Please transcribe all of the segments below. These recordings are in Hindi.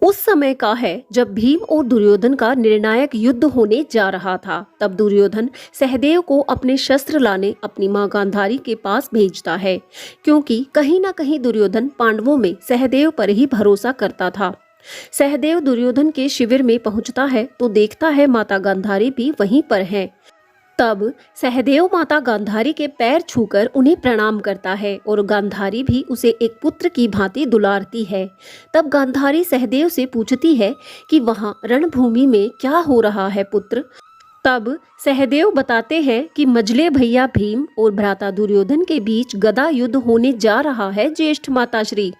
उस समय का है जब भीम और दुर्योधन का निर्णायक युद्ध होने जा रहा था। तब दुर्योधन सहदेव को अपने शस्त्र लाने अपनी मां गांधारी के पास भेजता है, क्योंकि कहीं ना कहीं दुर्योधन पांडवों में सहदेव पर ही भरोसा करता था। सहदेव दुर्योधन के शिविर में पहुंचता है तो देखता है माता गांधारी भी वहीं पर है। तब सहदेव माता गांधारी के पैर छूकर उन्हें प्रणाम करता है और गांधारी भी उसे एक पुत्र की भांति दुलारती है। तब गांधारी सहदेव से पूछती है कि वहां रणभूमि में क्या हो रहा है पुत्र। तब सहदेव बताते हैं कि मझले भैया भीम और भ्राता दुर्योधन के बीच गदा युद्ध होने जा रहा है ज्येष्ठ माताश्री।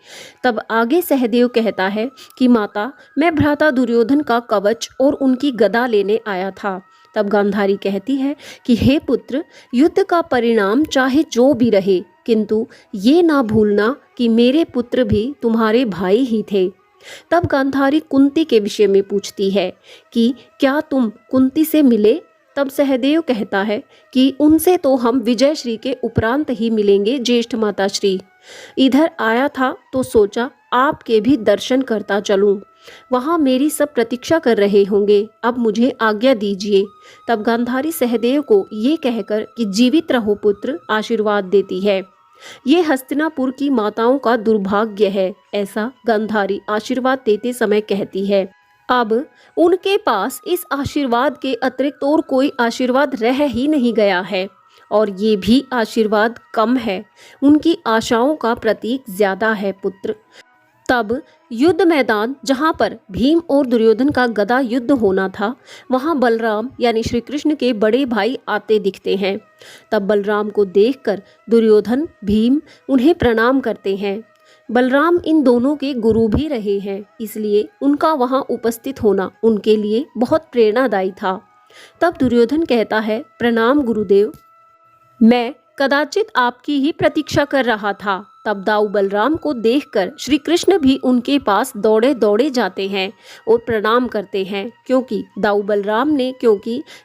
तब आगे सहदेव कहता है कि माता, मैं भ्राता दुर्योधन का कवच और उनकी गदा लेने आया था। तब गांधारी कहती है कि हे पुत्र, युद्ध का परिणाम चाहे जो भी रहे, किंतु ये ना भूलना कि मेरे पुत्र भी तुम्हारे भाई ही थे। तब गांधारी कुंती के विषय में पूछती है कि क्या तुम कुंती से मिले। तब सहदेव कहता है कि उनसे तो हम विजयश्री के उपरांत ही मिलेंगे ज्येष्ठ माताश्री। इधर आया था तो सोचा आपके भी दर्शन करता चलूं। वहां मेरी सब प्रतीक्षा कर रहे होंगे, अब मुझे आज्ञा दीजिए। तब गांधारी सहदेव को ये कहकर कि जीवित रहो पुत्र आशीर्वाद देती है। ये हस्तिनापुर की माताओं का दुर्भाग्य है, ऐसा गांधारी आशीर्वाद देते समय कहती है। अब उनके पास इस आशीर्वाद के अतिरिक्त और कोई आशीर्वाद रह ही नहीं गया है, और ये भी आशीर्वाद कम है। उनकी आशाओं का प्रतीक ज्यादा है पुत्र। तब युद्ध मैदान जहां पर भीम और दुर्योधन का गदा युद्ध होना था, वहां बलराम यानी श्री कृष्ण के बड़े भाई आते दिखते हैं। तब बलराम को देखकर दुर्योधन भीम उन्हें प्रणाम करते हैं। बलराम इन दोनों के गुरु भी रहे हैं, इसलिए उनका वहां उपस्थित होना उनके लिए बहुत प्रेरणादायी था। तब दुर्योधन कहता है, प्रणाम गुरुदेव, मैं कदाचित आपकी ही प्रतीक्षा कर रहा था। तब दाऊ बलराम को देखकर श्री कृष्ण भी उनके पास दौड़े दौड़े जाते हैं और प्रणाम करते हैं, क्योंकि दाऊ बलराम ने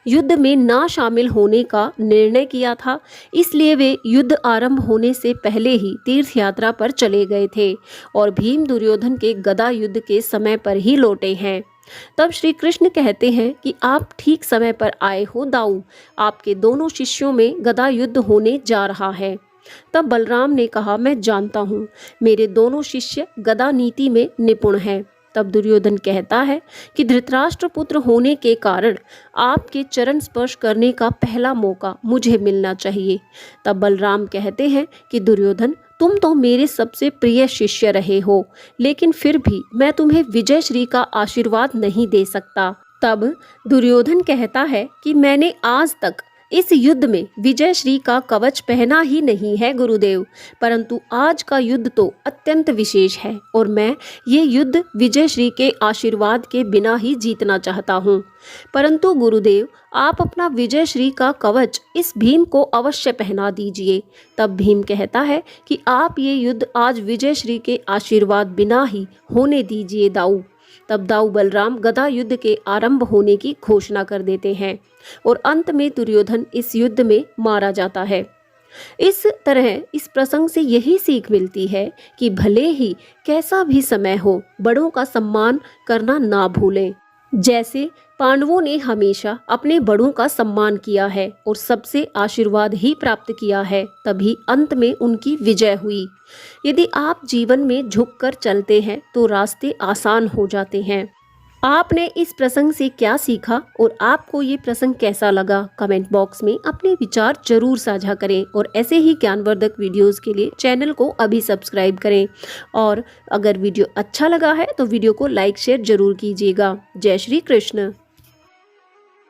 युद्ध में ना शामिल होने का निर्णय किया था, इसलिए वे युद्ध आरंभ होने से पहले ही तीर्थ यात्रा पर चले गए थे और भीम दुर्योधन के गदा युद्ध के समय पर ही लौटे हैं। तब श्री कृष्ण कहते हैं कि आप ठीक समय पर आए हो दाऊ, आपके दोनों शिष्यों में गदा युद्ध होने जा रहा है। तब बलराम ने कहा, मैं जानता हूँ, मेरे दोनों शिष्य गदा नीति में निपुण हैं। तब दुर्योधन कहता है कि धृतराष्ट्र पुत्र होने के कारण आपके चरण स्पर्श करने का पहला मौका मुझे मिलना चाहिए। तब बलराम कहते हैं कि दुर्योधन, तुम तो मेरे सबसे प्रिय शिष्य रहे हो, लेकिन फिर भी मैं तुम्हें विजयश्री का आशीर्वाद नहीं दे सकता। तब दुर्योधन कहता है कि मैंने आज तक इस युद्ध में विजयश्री का कवच पहना ही नहीं है गुरुदेव, परंतु आज का युद्ध तो अत्यंत विशेष है और मैं ये युद्ध विजयश्री के आशीर्वाद के बिना ही जीतना चाहता हूँ। परंतु गुरुदेव, आप अपना विजयश्री का कवच इस भीम को अवश्य पहना दीजिए। तब भीम कहता है कि आप ये युद्ध आज विजयश्री के आशीर्वाद बिना ही होने दीजिए दाऊ। तब दाऊ बलराम गदा युद्ध के आरंभ होने की घोषणा कर देते हैं और अंत में दुर्योधन इस युद्ध में मारा जाता है। इस तरह इस प्रसंग से यही सीख मिलती है कि भले ही कैसा भी समय हो, बड़ों का सम्मान करना ना भूलें। जैसे पांडवों ने हमेशा अपने बड़ों का सम्मान किया है और सबसे आशीर्वाद ही प्राप्त किया है, तभी अंत में उनकी विजय हुई। यदि आप जीवन में झुककर चलते हैं तो रास्ते आसान हो जाते हैं। आपने इस प्रसंग से क्या सीखा और आपको ये प्रसंग कैसा लगा, कमेंट बॉक्स में अपने विचार जरूर साझा करें और ऐसे ही ज्ञानवर्धक वीडियोस के लिए चैनल को अभी सब्सक्राइब करें। और अगर वीडियो अच्छा लगा है तो वीडियो को लाइक शेयर जरूर कीजिएगा। जय श्री कृष्ण।